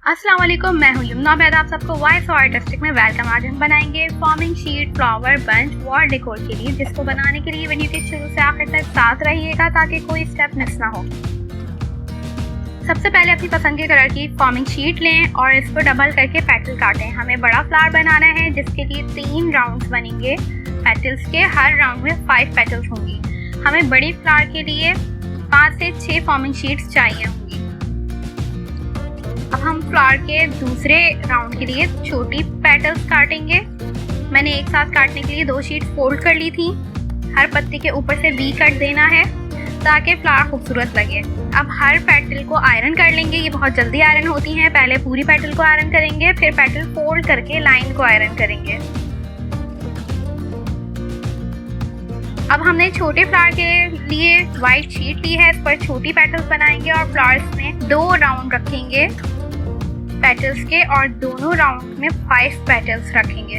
अस्सलाम वालेकुम, मैं हूँ यमुना बैद। आप सबको वॉइस आर्टिस्टिक में वेलकम। आज हम बनाएंगे forming sheet flower bunch wall decor के लिए, जिसको बनाने के लिए वीडियो के शुरू से आखिर तक साथ रहिएगा ताकि कोई स्टेप मिस ना हो। सबसे पहले अपनी पसंद के कलर की फॉर्मिंग शीट लें और इसको डबल करके पेटल काटें। हमें बड़ा फ्लावर बनाना है जिसके लिए 3 राउंड्स बनेंगे पेटल्स के। हर राउंड में 5 पेटल्स होंगी। हमें बड़ी फ्लावर के लिए 5 से 6 फॉर्मिंग शीट्स चाहिए होंगी। अब हम फ्लावर के दूसरे राउंड के लिए छोटी पेटल्स काटेंगे। मैंने एक साथ काटने के लिए 2 शीट फोल्ड कर ली थी। हर पत्ती के ऊपर से वी कट देना है ताकि फ्लावर खूबसूरत लगे। अब हर पेटल को आयरन कर लेंगे। ये बहुत जल्दी आयरन होती हैं। पहले पूरी पेटल को आयरन करेंगे, फिर पेटल फोल्ड करके लाइन को आयरन करेंगे। अब हमने छोटे फ्लावर के लिए वाइट शीट ली है। इस पर छोटी पेटल्स बनाएंगे और फ्लावर्स में 2 राउंड रखेंगे पेटल्स के और दोनों राउंड में 5 पेटल्स रखेंगे।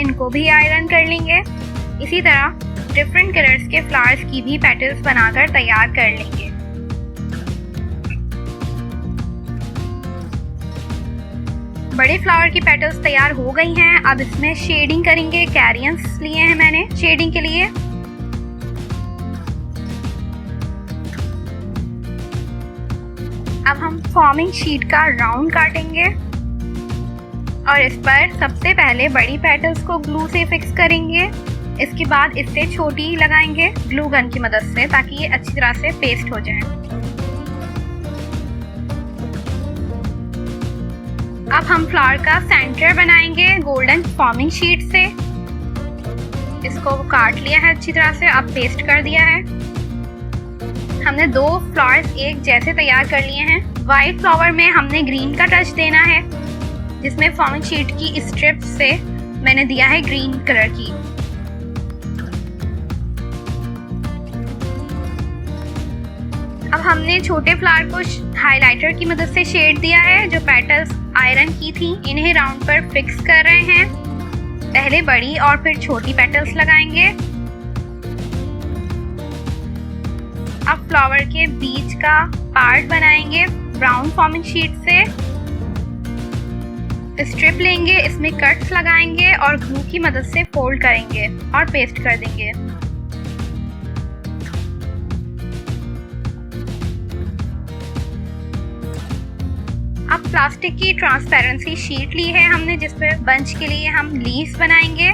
इनको भी आयरन कर लेंगे। इसी तरह डिफरेंट कलर्स के फ्लावर्स की भी पेटल्स बनाकर तैयार कर लेंगे। बड़े फ्लावर की पेटल्स तैयार हो गई हैं। अब इसमें शेडिंग करेंगे। कैरियंस लिए हैं मैंने शेडिंग के लिए। अब हम फॉर्मिंग शीट का राउंड काटेंगे और इस पर सबसे पहले बड़ी पेटल्स को ग्लू से फिक्स करेंगे। इसके बाद इससे छोटी लगाएंगे ग्लू गन की मदद से ताकि ये अच्छी तरह से पेस्ट हो जाए। अब हम फ्लावर का सेंटर बनाएंगे गोल्डन फॉर्मिंग शीट से। इसको काट लिया है अच्छी तरह से, अब पेस्ट कर दिया है। हमने 2 फ्लावर्स एक जैसे तैयार कर लिए हैं। वाइट फ्लावर में हमने ग्रीन का टच देना है, जिसमें फॉर्मिंग शीट की स्ट्रिप्स से मैंने दिया है ग्रीन कलर की। अब हमने छोटे फ्लावर को हाइलाइटर की मदद से शेड दिया है। जो पेटल्स आयरन की थी इन्हें राउंड पर फिक्स कर रहे हैं। पहले बड़ी और फिर छोटी पेटल्स लगाएंगे। अब फ्लावर के बीच का पार्ट बनाएंगे ब्राउन फॉर्मिंग शीट से। स्ट्रिप लेंगे, इसमें कट्स लगाएंगे और ग्लू की मदद से फोल्ड करेंगे और पेस्ट कर देंगे। अब प्लास्टिक की ट्रांसपेरेंसी शीट ली है हमने, जिस पर बंच के लिए हम लीव्स बनाएंगे।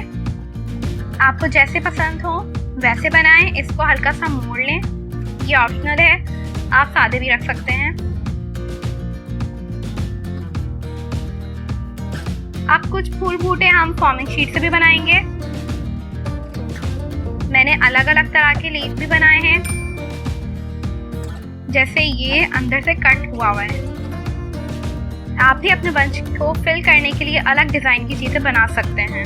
आपको जैसे पसंद हो वैसे बनाएं। इसको हल्का सा मोड़ लें। ये ऑप्शनल है, आप सादे भी रख सकते हैं। अब कुछ फूल बूटे हम फॉर्मिंग शीट से भी बनाएंगे। मैंने अलग अलग तरह के लीफ भी बनाए हैं, जैसे ये अंदर से कट हुआ है। आप भी अपने बंच को फिल करने के लिए अलग डिजाइन की चीजें बना सकते हैं।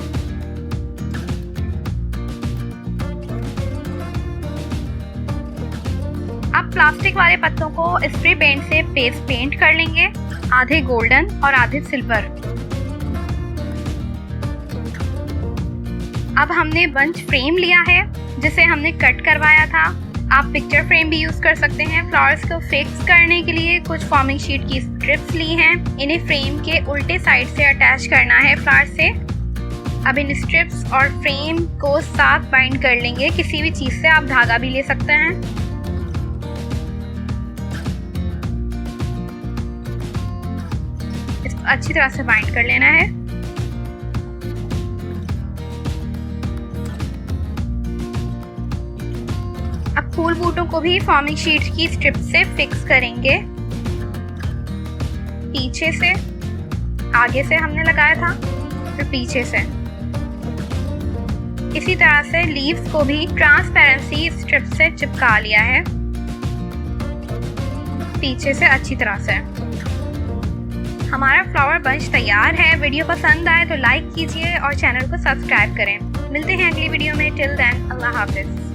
अब प्लास्टिक वाले पत्तों को स्प्रे पेंट से पेंट कर लेंगे, आधे गोल्डन और आधे सिल्वर। अब हमने बंच फ्रेम लिया है जिसे हमने कट करवाया था। आप पिक्चर फ्रेम भी यूज कर सकते हैं। फ्लावर्स को फिक्स करने के लिए कुछ फॉर्मिंग शीट की स्ट्रिप्स ली हैं। इन्हें फ्रेम के उल्टे साइड से अटैच करना है फ्लावर से। अब इन स्ट्रिप्स और फ्रेम को साथ बाइंड कर लेंगे। किसी भी चीज से आप धागा भी ले सकते हैं। इसको अच्छी तरह से बाइंड कर लेना है। अब फूल बूटों को भी फॉर्मिंग शीट की स्ट्रिप से फिक्स करेंगे। पीछे से, आगे से हमने लगाया था, फिर पीछे से। इसी तरह से लीव्स को भी ट्रांसपेरेंसी स्ट्रिप से चिपका लिया है पीछे से अच्छी तरह से। हमारा फ्लावर बंच तैयार है। वीडियो पसंद आए तो लाइक कीजिए और चैनल को सब्सक्राइब करें। मिलते हैं अगली वीडियो में। टिल देन, अल्लाह हाफिज।